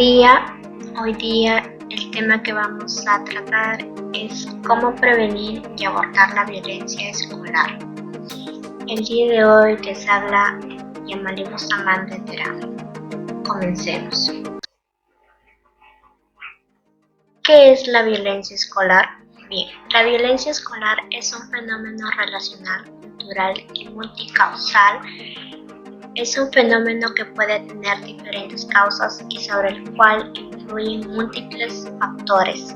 Hoy día el tema que vamos a tratar es cómo prevenir y abordar la escolar. El día de hoy les habla Yamali Bustamante Terán. Comencemos. ¿Qué es la violencia escolar? Bien, la violencia escolar es un fenómeno relacional, cultural y multicausal. Es un fenómeno que puede tener diferentes causas y sobre el cual influyen múltiples factores.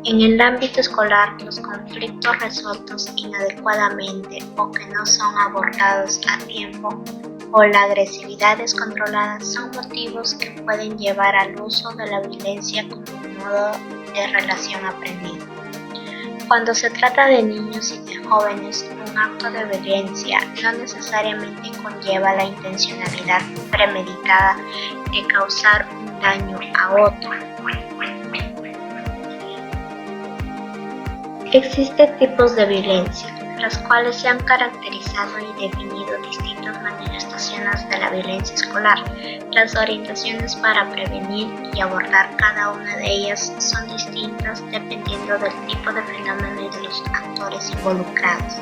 En el ámbito escolar, los conflictos resueltos inadecuadamente o que no son abordados a tiempo o la agresividad descontrolada son motivos que pueden llevar al uso de la violencia como un modo de relación aprendido. Cuando se trata de niños y de jóvenes, un acto de violencia no necesariamente conlleva la intencionalidad premeditada de causar un daño a otro. Existen tipos de violencia, las cuales se han caracterizado y definido distintas manifestaciones de la violencia escolar. Las orientaciones para prevenir y abordar cada una de ellas son distintas dependiendo del tipo de fenómeno y de los actores involucrados.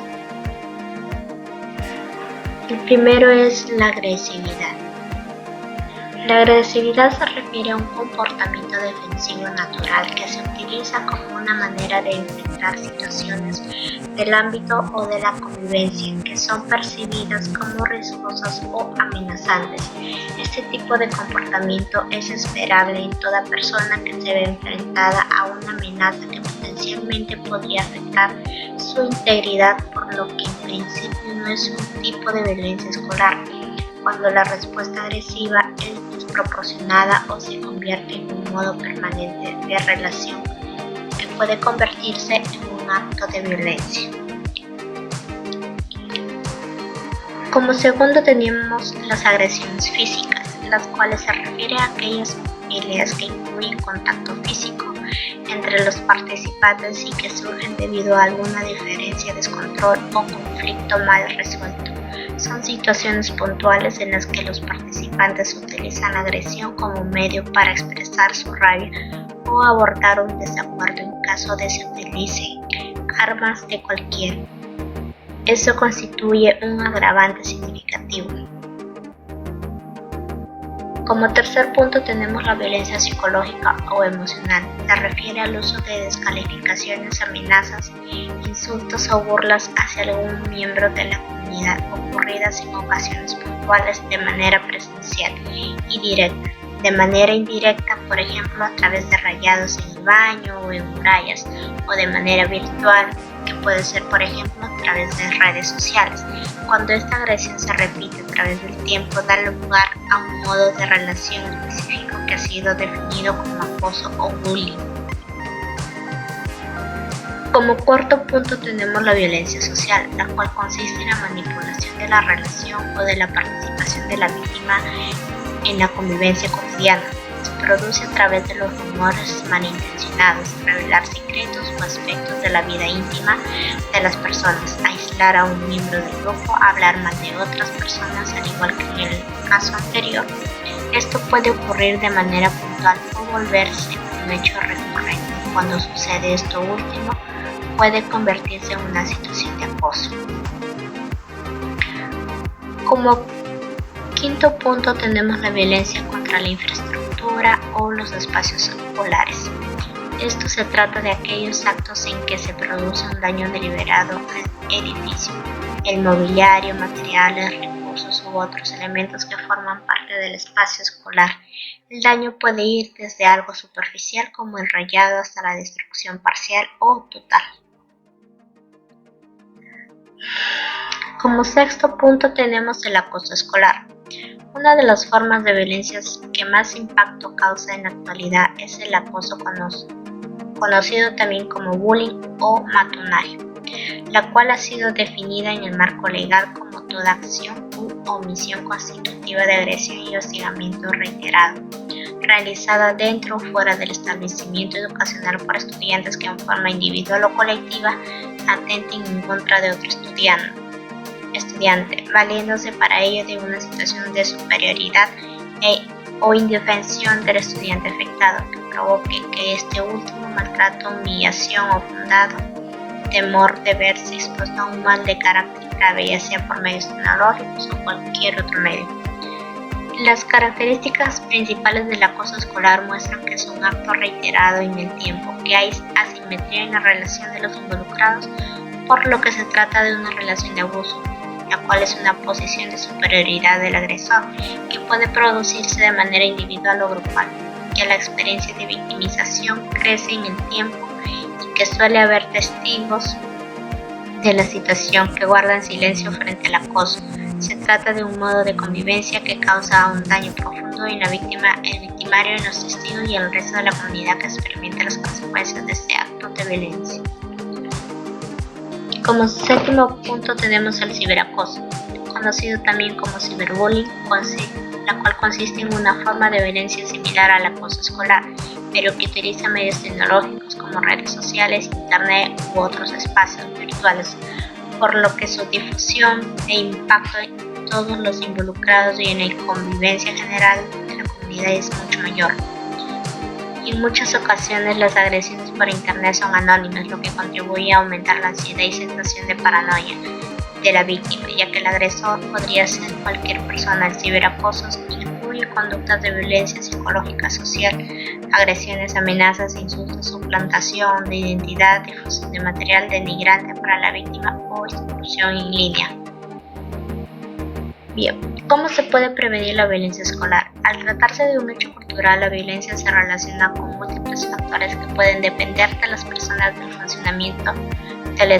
El primero es la agresividad. La agresividad se refiere a un comportamiento defensivo natural que se utiliza como una manera de enfrentar situaciones del ámbito o de la convivencia que son percibidas como riesgosas o amenazantes. Este tipo de comportamiento es esperable en toda persona que se ve enfrentada a una amenaza que potencialmente podría afectar su integridad, por lo que en principio no es un tipo de violencia escolar. Cuando la respuesta agresiva es desproporcionada o se convierte en un modo permanente de relación que puede convertirse en un acto de violencia. Como segundo tenemos las agresiones físicas, las cuales se refieren a aquellas peleas que incluyen contacto físico entre los participantes y que surgen debido a alguna diferencia, descontrol o conflicto mal resuelto. Son situaciones puntuales en las que los participantes utilizan la agresión como medio para expresar su rabia o abordar un desacuerdo en caso de se utilicen armas de cualquiera. Eso constituye un agravante significativo. Como tercer punto tenemos la violencia psicológica o emocional. Se refiere al uso de descalificaciones, amenazas, insultos o burlas hacia algún miembro de la comunidad ocurridas en ocasiones puntuales de manera presencial y directa. De manera indirecta, por ejemplo, a través de rayados en el baño o en murallas, o de manera virtual, que puede ser, por ejemplo, a través de redes sociales. Cuando esta agresión se repite a través del tiempo, da lugar a un modo de relación específico que ha sido definido como acoso o bullying. Como cuarto punto tenemos la violencia social, la cual consiste en la manipulación de la relación o de la participación de la víctima en la convivencia cotidiana. Se produce a través de los rumores malintencionados, revelar secretos o aspectos de la vida íntima de las personas, aislar a un miembro del grupo, hablar mal de otras personas, al igual que en el caso anterior. Esto puede ocurrir de manera puntual o volverse un hecho recurrente. Cuando sucede esto último, puede convertirse en una situación de acoso. Como quinto punto tenemos la violencia contra la infraestructura o los espacios escolares. Esto se trata de aquellos actos en que se produce un daño deliberado al edificio, el mobiliario, materiales, recursos u otros elementos que forman parte del espacio escolar. El daño puede ir desde algo superficial como el rayado hasta la destrucción parcial o total. Como sexto punto tenemos el acoso escolar. Una de las formas de violencia que más impacto causa en la actualidad es el acoso conocido también como bullying o matoneo, la cual ha sido definida en el marco legal como toda acción u omisión constitutiva de agresión y hostigamiento reiterado, realizada dentro o fuera del establecimiento educacional por estudiantes que en forma individual o colectiva atenten en contra de otro estudiante, valiéndose para ello de una situación de superioridad e o indefensión del estudiante afectado, que provoque que este último maltrato, humillación o fundado temor de verse expuesto a un mal de carácter grave, ya sea por medios tecnológicos o cualquier otro medio. Las características principales del acoso escolar muestran que es un acto reiterado en el tiempo, que hay asimetría en la relación de los involucrados, por lo que se trata de una relación de abuso, la cual es una posición de superioridad del agresor, que puede producirse de manera individual o grupal, que la experiencia de victimización crece en el tiempo y que suele haber testigos de la situación que guardan silencio frente al acoso. Se trata de un modo de convivencia que causa un daño profundo en la víctima, el victimario, en los testigos y el resto de la comunidad que experimenta las consecuencias de este acto de violencia. Como séptimo punto tenemos el ciberacoso, conocido también como ciberbullying, la cual consiste en una forma de violencia similar al acoso escolar, pero que utiliza medios tecnológicos como redes sociales, internet u otros espacios virtuales, por lo que su difusión e impacto en todos los involucrados y en la convivencia general de la comunidad es mucho mayor. En muchas ocasiones las agresiones por internet son anónimas, lo que contribuye a aumentar la ansiedad y sensación de paranoia de la víctima, ya que el agresor podría ser cualquier persona. El ciberacoso incluye conductas de violencia psicológica social, agresiones, amenazas, insultos, suplantación de identidad, difusión de material denigrante para la víctima o expulsión en línea. Bien, ¿cómo se puede prevenir la violencia escolar? Al tratarse de un hecho cultural, la violencia se relaciona con múltiples factores que pueden depender de las personas, del funcionamiento del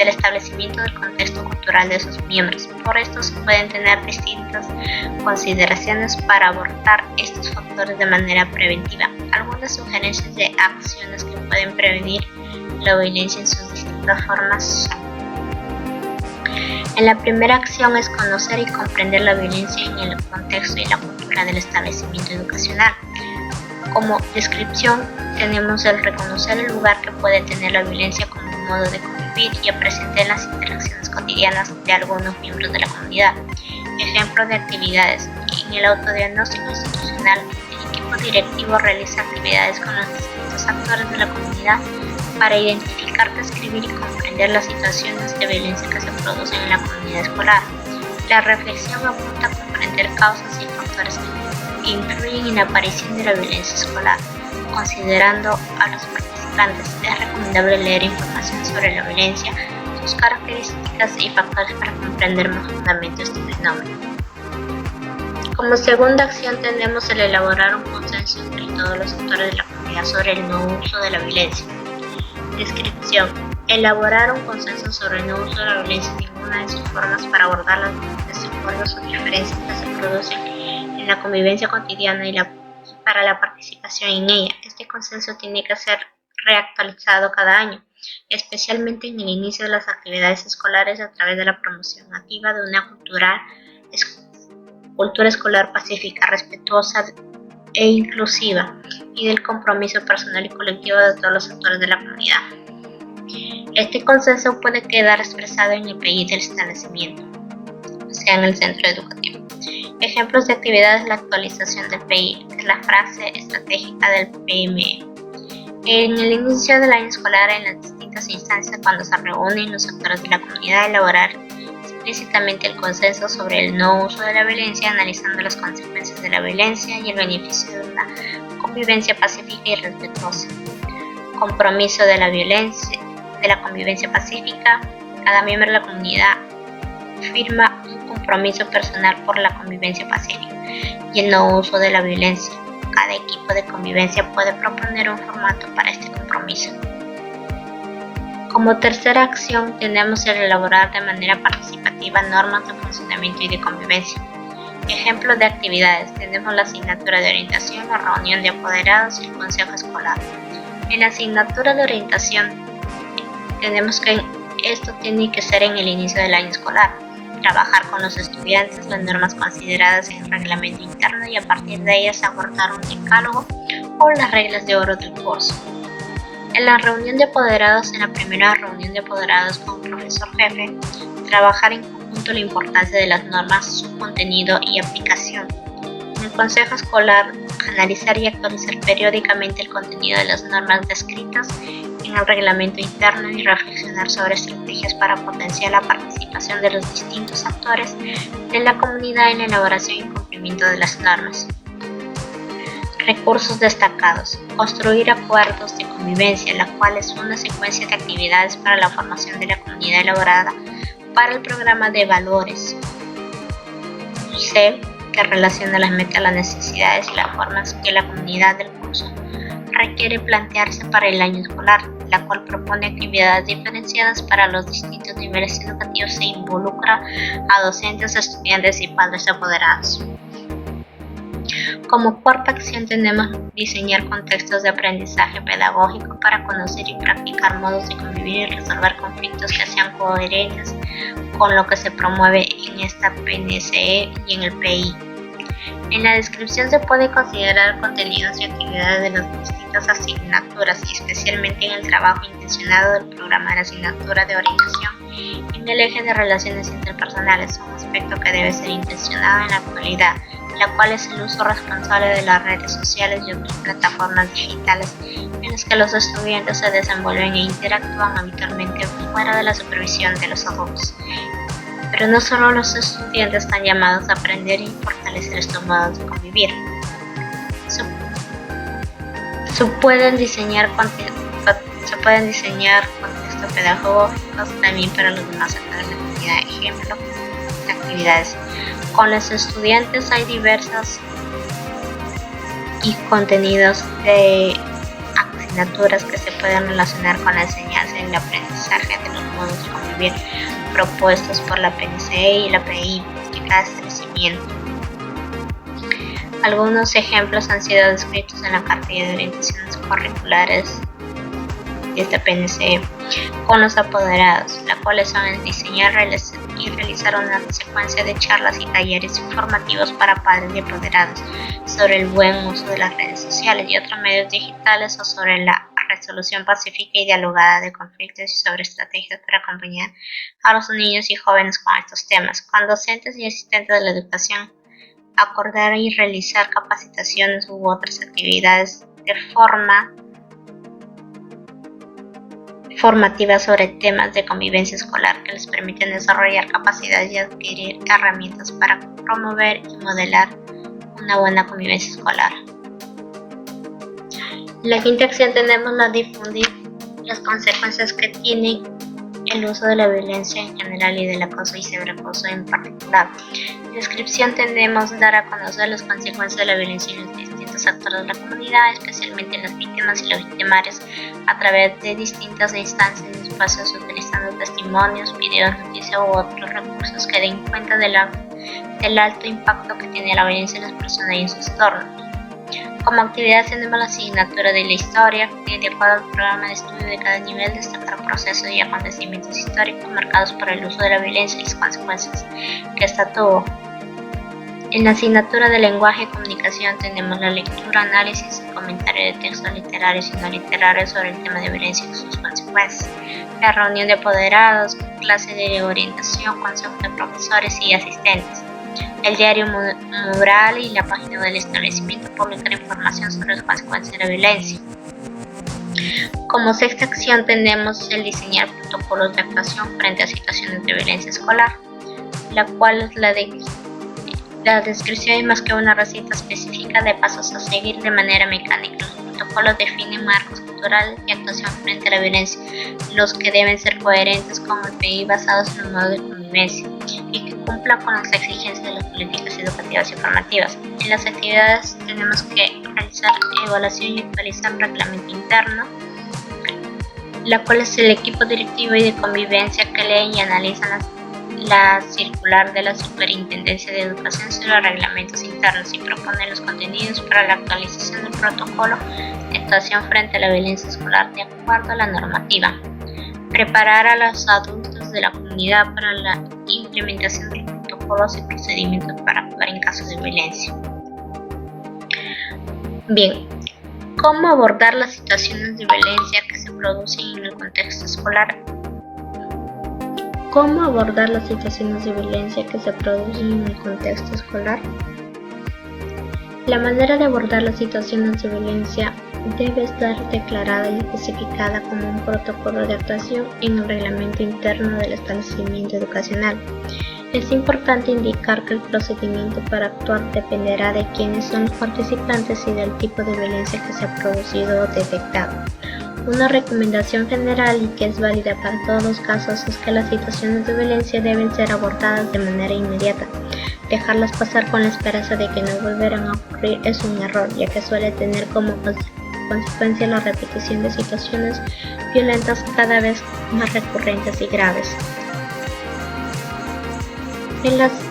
establecimiento del contexto cultural de sus miembros. Por esto se pueden tener distintas consideraciones para abordar estos factores de manera preventiva. Algunas sugerencias de acciones que pueden prevenir la violencia en sus distintas formas son: en la primera acción es conocer y comprender la violencia en el contexto y la cultura del establecimiento educacional. Como descripción tenemos el reconocer el lugar que puede tener la violencia como un modo de convivir y presente en las interacciones cotidianas de algunos miembros de la comunidad. Ejemplos de actividades: en el autodiagnóstico institucional, el equipo directivo realiza actividades con los distintos actores de la comunidad para identificar, describir y comprender las situaciones de violencia que se producen en la comunidad escolar. La reflexión apunta a comprender causas y factores que influyen en la aparición de la violencia escolar. Considerando a los participantes, es recomendable leer información sobre la violencia, sus características y factores para comprender más fundamentos de este fenómeno. Como segunda acción tenemos el elaborar un consenso entre todos los actores de la comunidad sobre el no uso de la violencia. Descripción: elaborar un consenso sobre el no uso de la violencia en ninguna de sus formas para abordar los desacuerdos o diferencias que se producen en la convivencia cotidiana y para la participación en ella. Este consenso tiene que ser reactualizado cada año, especialmente en el inicio de las actividades escolares, a través de la promoción activa de una cultura escolar pacífica, respetuosa e inclusiva, y del compromiso personal y colectivo de todos los actores de la comunidad. Este consenso puede quedar expresado en el PI del establecimiento, o sea, en el centro educativo. Ejemplos de actividades: la actualización del PI, que es la frase estratégica del PME. En el inicio del año escolar, en las distintas instancias, cuando se reúnen los actores de la comunidad, elaborar explícitamente el consenso sobre el no uso de la violencia, analizando las consecuencias de la violencia y el beneficio de una convivencia pacífica y respetuosa. Compromiso de la convivencia pacífica. Cada miembro de la comunidad firma un compromiso personal por la convivencia pacífica y el no uso de la violencia. Cada equipo de convivencia puede proponer un formato para este compromiso. Como tercera acción tenemos el elaborar de manera participativa normas de funcionamiento y de convivencia. Ejemplos de actividades: tenemos la asignatura de orientación, la reunión de apoderados y el consejo escolar. En la asignatura de orientación tenemos que esto tiene que ser en el inicio del año escolar, trabajar con los estudiantes las normas consideradas en el reglamento interno y a partir de ellas abordar un decálogo o las reglas de oro del curso. En la reunión de apoderados, en la primera reunión de apoderados con el profesor jefe, trabajar en conjunto la importancia de las normas, su contenido y aplicación. En el consejo escolar analizar y actualizar periódicamente el contenido de las normas descritas en el reglamento interno y reflexionar sobre estrategias para potenciar la participación de los distintos actores de la comunidad en la elaboración y cumplimiento de las normas. Recursos destacados. Construir acuerdos de convivencia, la cual es una secuencia de actividades para la formación de la comunidad elaborada para el programa de valores. C. Que relaciona las metas, las necesidades y las formas que la comunidad del curso requiere plantearse para el año escolar, la cual propone actividades diferenciadas para los distintos niveles educativos e involucra a docentes, estudiantes y padres apoderados. Como cuarta acción tenemos diseñar contextos de aprendizaje pedagógico para conocer y practicar modos de convivir y resolver conflictos que sean coherentes con lo que se promueve en esta PNCE y en el PI. En la descripción se puede considerar contenidos y actividades de las distintas asignaturas y especialmente en el trabajo intencionado del programa de la asignatura de orientación en el eje de relaciones interpersonales, un aspecto que debe ser intencionado en la actualidad, la cual es el uso responsable de las redes sociales y otras plataformas digitales en las que los estudiantes se desenvuelven e interactúan habitualmente fuera de la supervisión de los adultos. Pero no solo los estudiantes están llamados a aprender y fortalecer estos modos de convivir. Se pueden diseñar contextos pedagógicos también para los demás actores de la comunidad. Ejemplo de actividades. Con los estudiantes hay diversas y contenidos de asignaturas que se pueden relacionar con la enseñanza y el aprendizaje de los modos de convivir propuestos por la PNCE y la PI de cada establecimiento. Algunos ejemplos han sido descritos en la cartilla de orientaciones curriculares de esta PNCE con los apoderados, las cuales son el diseñar y realizar una secuencia de charlas y talleres informativos para padres y apoderados sobre el buen uso de las redes sociales y otros medios digitales o sobre la resolución pacífica y dialogada de conflictos y sobre estrategias para acompañar a los niños y jóvenes con estos temas. Con docentes y asistentes de la educación, acordar y realizar capacitaciones u otras actividades de formativa sobre temas de convivencia escolar que les permiten desarrollar capacidades y adquirir herramientas para promover y modelar una buena convivencia escolar. La quinta acción tenemos la difundir las consecuencias que tiene el uso de la violencia en general y del acoso y ciberacoso en particular. En la descripción tenemos dar a conocer las consecuencias de la violencia en los distintos actores de la comunidad, especialmente en las víctimas y los victimarios, a través de distintas instancias y espacios utilizando testimonios, videos, noticias u otros recursos que den cuenta del alto impacto que tiene la violencia en las personas y en sus entornos. Como actividad tenemos la asignatura de la historia, que de acuerdo al programa de estudio de cada nivel destacar procesos y acontecimientos históricos marcados por el uso de la violencia y las consecuencias que ésta tuvo. En la asignatura de lenguaje y comunicación tenemos la lectura, análisis y comentario de textos literarios y no literarios sobre el tema de violencia y sus consecuencias. La reunión de apoderados, clase de orientación, consejo de profesores y asistentes. El diario mural y la página del establecimiento publican información sobre las consecuencias de la violencia. Como sexta acción tenemos el diseñar protocolos de actuación frente a situaciones de violencia escolar, la cual es la descripción es más que una receta específica de pasos a seguir de manera mecánica. Los protocolos definen marcos culturales y actuación frente a la violencia, los que deben ser coherentes con el PI basados en un modo de convivencia y que cumplan con las exigencias de las políticas educativas y formativas. En las actividades tenemos que realizar evaluación y actualizar el reglamento interno, la cual es el equipo directivo y de convivencia que leen y analizan la circular de la Superintendencia de Educación sobre los reglamentos internos y propone los contenidos para la actualización del protocolo de actuación frente a la violencia escolar de acuerdo a la normativa. Preparar a los adultos de la comunidad para la implementación de protocolos y procedimientos para actuar en casos de violencia. Bien, ¿cómo abordar las situaciones de violencia que se producen en el contexto escolar? ¿Cómo abordar las situaciones de violencia que se producen en el contexto escolar? La manera de abordar las situaciones de violencia debe estar declarada y especificada como un protocolo de actuación en el reglamento interno del establecimiento educacional. Es importante indicar que el procedimiento para actuar dependerá de quiénes son los participantes y del tipo de violencia que se ha producido o detectado. Una recomendación general y que es válida para todos los casos es que las situaciones de violencia deben ser abordadas de manera inmediata. Dejarlas pasar con la esperanza de que no volverán a ocurrir es un error, ya que suele tener como consecuencia la repetición de situaciones violentas cada vez más recurrentes y graves.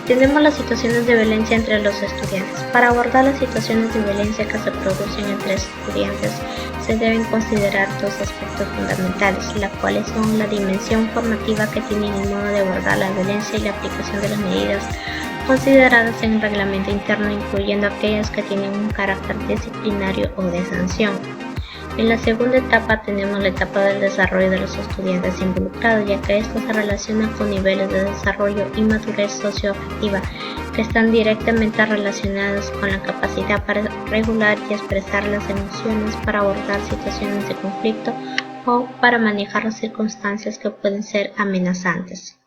Tenemos las situaciones de violencia entre los estudiantes. Para abordar las situaciones de violencia que se producen entre estudiantes, se deben considerar dos aspectos fundamentales, las cuales son la dimensión formativa que tiene el modo de abordar la violencia y la aplicación de las medidas consideradas en el reglamento interno, incluyendo aquellas que tienen un carácter disciplinario o de sanción. En la segunda etapa tenemos la etapa del desarrollo de los estudiantes involucrados, ya que esto se relaciona con niveles de desarrollo y madurez socioafectiva que están directamente relacionados con la capacidad para regular y expresar las emociones, para abordar situaciones de conflicto o para manejar las circunstancias que pueden ser amenazantes.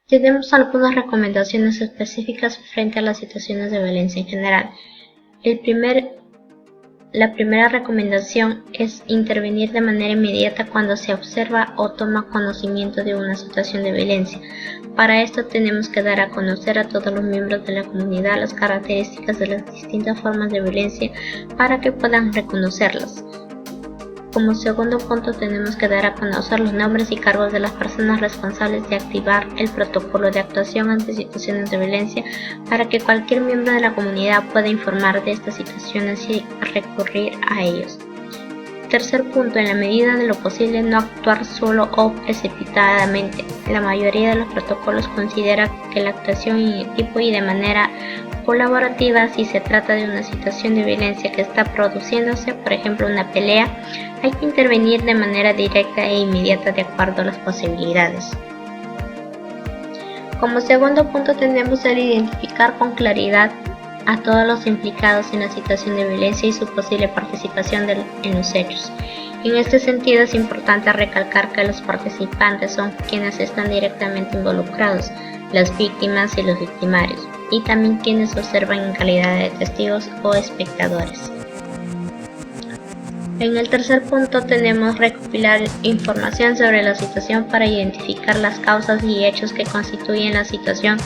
Tenemos algunas recomendaciones específicas frente a las situaciones de violencia en general. La primera recomendación es intervenir de manera inmediata cuando se observa o toma conocimiento de una situación de violencia. Para esto tenemos que dar a conocer a todos los miembros de la comunidad las características de las distintas formas de violencia para que puedan reconocerlas. Como segundo punto tenemos que dar a conocer los nombres y cargos de las personas responsables de activar el protocolo de actuación ante situaciones de violencia para que cualquier miembro de la comunidad pueda informar de estas situaciones y recurrir a ellos. Tercer punto, en la medida de lo posible no actuar solo o precipitadamente. La mayoría de los protocolos considera que la actuación en equipo y de manera colaborativa si se trata de una situación de violencia que está produciéndose, por ejemplo una pelea, hay que intervenir de manera directa e inmediata de acuerdo a las posibilidades. Como segundo punto tenemos el identificar con claridad a todos los implicados en la situación de violencia y su posible participación en los hechos. En este sentido es importante recalcar que los participantes son quienes están directamente involucrados, las víctimas y los victimarios, y también quienes observan en calidad de testigos o espectadores. En el tercer punto tenemos recopilar información sobre la situación para identificar las causas y hechos que constituyen la situación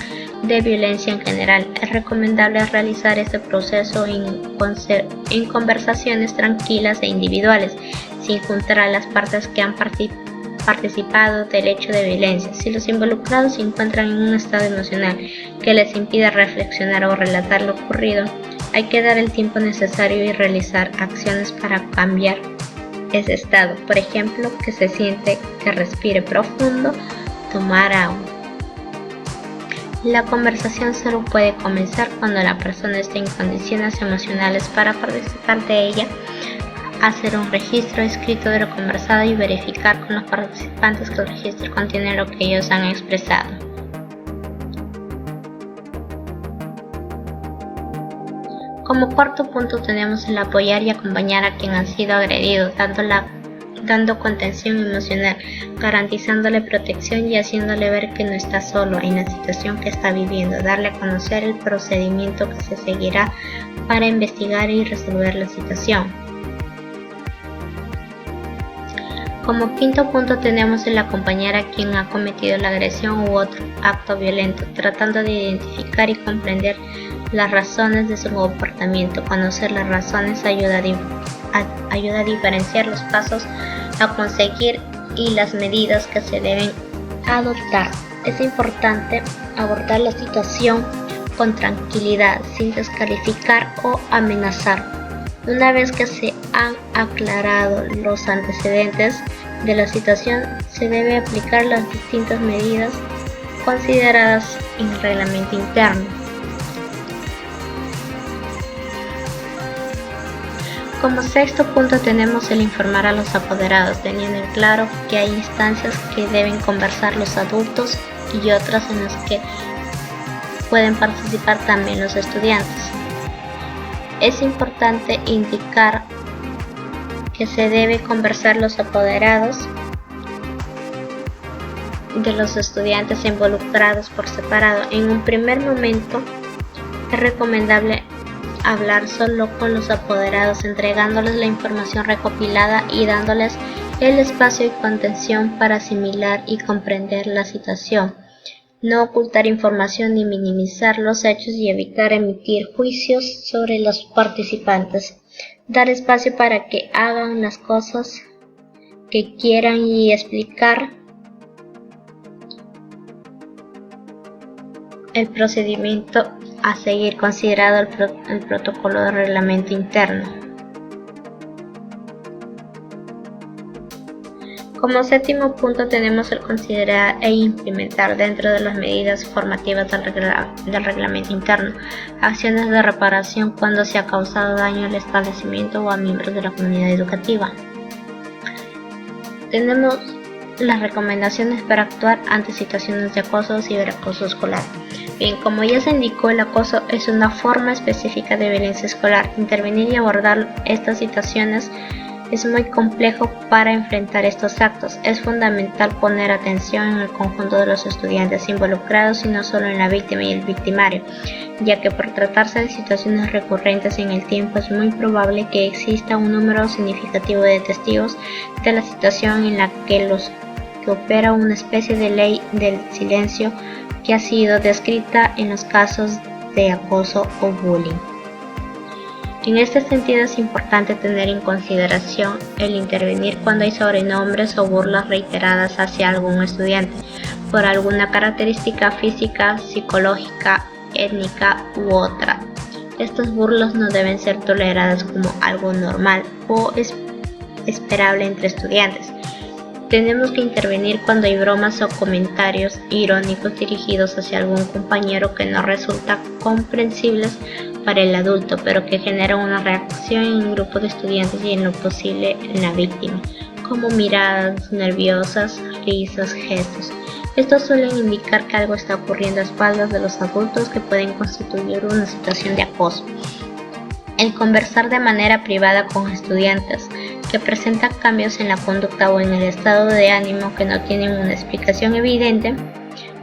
de violencia en general. Es recomendable realizar este proceso en conversaciones tranquilas e individuales, sin juntar a las partes que han participado del hecho de violencia. Si los involucrados se encuentran en un estado emocional que les impida reflexionar o relatar lo ocurrido, hay que dar el tiempo necesario y realizar acciones para cambiar ese estado. Por ejemplo, que se siente, que respire profundo, tomar agua. La conversación solo puede comenzar cuando la persona esté en condiciones emocionales para participar de ella, hacer un registro escrito de lo conversado y verificar con los participantes que el registro contiene lo que ellos han expresado. Como cuarto punto tenemos el apoyar y acompañar a quien ha sido agredido, dando contención emocional, garantizándole protección y haciéndole ver que no está solo en la situación que está viviendo, darle a conocer el procedimiento que se seguirá para investigar y resolver la situación. Como quinto punto tenemos el acompañar a quien ha cometido la agresión u otro acto violento, tratando de identificar y comprender las razones de su comportamiento. Conocer las razones ayuda a diferenciar los pasos a conseguir y las medidas que se deben adoptar. Es importante abordar la situación con tranquilidad, sin descalificar o amenazar. Una vez que se han aclarado los antecedentes de la situación, se debe aplicar las distintas medidas consideradas en el reglamento interno. Como sexto punto tenemos el informar a los apoderados, teniendo en claro que hay instancias que deben conversar los adultos y otras en las que pueden participar también los estudiantes. Es importante indicar que se debe conversar los apoderados de los estudiantes involucrados por separado. En un primer momento es recomendable hablar solo con los apoderados, entregándoles la información recopilada y dándoles el espacio y contención para asimilar y comprender la situación. No ocultar información ni minimizar los hechos y evitar emitir juicios sobre los participantes. Dar espacio para que hagan las cosas que quieran y explicar el procedimiento a seguir considerado el protocolo de reglamento interno. Como séptimo punto tenemos el considerar e implementar dentro de las medidas formativas del reglamento interno acciones de reparación cuando se ha causado daño al establecimiento o a miembros de la comunidad educativa. Tenemos las recomendaciones para actuar ante situaciones de acoso o ciberacoso escolar. Bien, como ya se indicó, el acoso es una forma específica de violencia escolar. Intervenir y abordar estas situaciones es muy complejo para enfrentar estos actos. Es fundamental poner atención en el conjunto de los estudiantes involucrados y no solo en la víctima y el victimario, ya que por tratarse de situaciones recurrentes en el tiempo es muy probable que exista un número significativo de testigos de la situación en la que opera una especie de ley del silencio que ha sido descrita en los casos de acoso o bullying. En este sentido es importante tener en consideración el intervenir cuando hay sobrenombres o burlas reiteradas hacia algún estudiante por alguna característica física, psicológica, étnica u otra. Estas burlas no deben ser toleradas como algo normal o esperable entre estudiantes. Tenemos que intervenir cuando hay bromas o comentarios irónicos dirigidos hacia algún compañero que no resulta comprensibles para el adulto, pero que generan una reacción en un grupo de estudiantes y en lo posible en la víctima, como miradas nerviosas, risas, gestos. Estos suelen indicar que algo está ocurriendo a espaldas de los adultos que pueden constituir una situación de acoso. El conversar de manera privada con estudiantes que presentan cambios en la conducta o en el estado de ánimo que no tienen una explicación evidente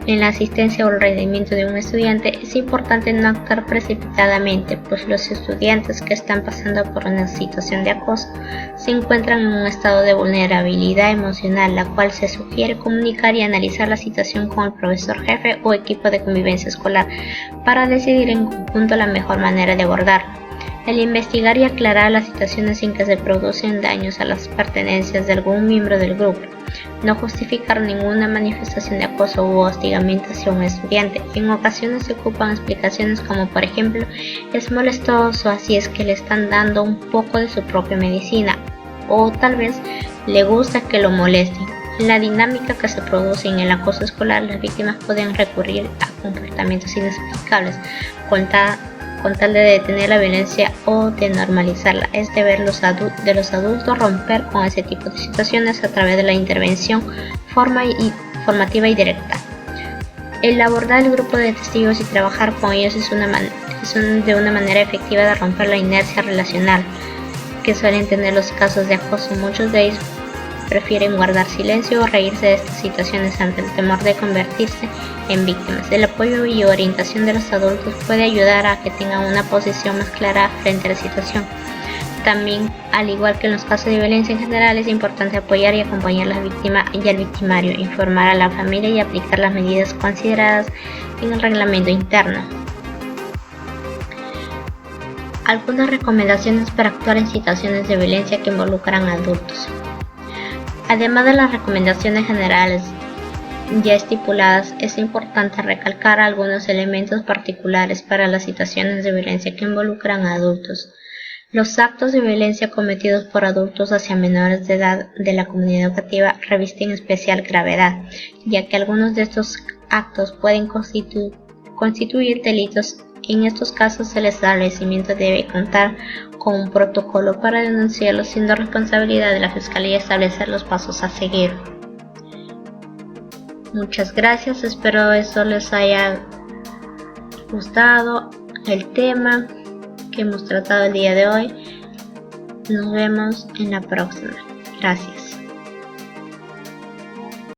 en la asistencia o el rendimiento de un estudiante, es importante no actuar precipitadamente, pues los estudiantes que están pasando por una situación de acoso se encuentran en un estado de vulnerabilidad emocional, la cual se sugiere comunicar y analizar la situación con el profesor jefe o equipo de convivencia escolar para decidir en conjunto la mejor manera de abordarlo. El investigar y aclarar las situaciones sin que se producen daños a las pertenencias de algún miembro del grupo. No justificar ninguna manifestación de acoso u hostigamiento hacia un estudiante. En ocasiones se ocupan explicaciones como por ejemplo, es molestoso, así es que le están dando un poco de su propia medicina, o tal vez le gusta que lo molesten. En la dinámica que se produce en el acoso escolar, las víctimas pueden recurrir a comportamientos inexplicables con tal de detener la violencia o de normalizarla. Es deber de los adultos romper con ese tipo de situaciones a través de la intervención formativa y directa. El abordar el grupo de testigos y trabajar con ellos es de una manera efectiva de romper la inercia relacional que suelen tener los casos de acoso. Muchos de ellos prefieren guardar silencio o reírse de estas situaciones ante el temor de convertirse en víctimas. El apoyo y orientación de los adultos puede ayudar a que tengan una posición más clara frente a la situación. También, al igual que en los casos de violencia en general, es importante apoyar y acompañar a la víctima y al victimario, informar a la familia y aplicar las medidas consideradas en el reglamento interno. Algunas recomendaciones para actuar en situaciones de violencia que involucran a adultos. Además de las recomendaciones generales ya estipuladas, es importante recalcar algunos elementos particulares para las situaciones de violencia que involucran a adultos. Los actos de violencia cometidos por adultos hacia menores de edad de la comunidad educativa revisten especial gravedad, ya que algunos de estos actos pueden constituir delitos. En estos casos, el establecimiento debe contar con un protocolo para denunciarlos, siendo responsabilidad de la Fiscalía establecer los pasos a seguir. Muchas gracias, espero eso les haya gustado el tema que hemos tratado el día de hoy. Nos vemos en la próxima. Gracias.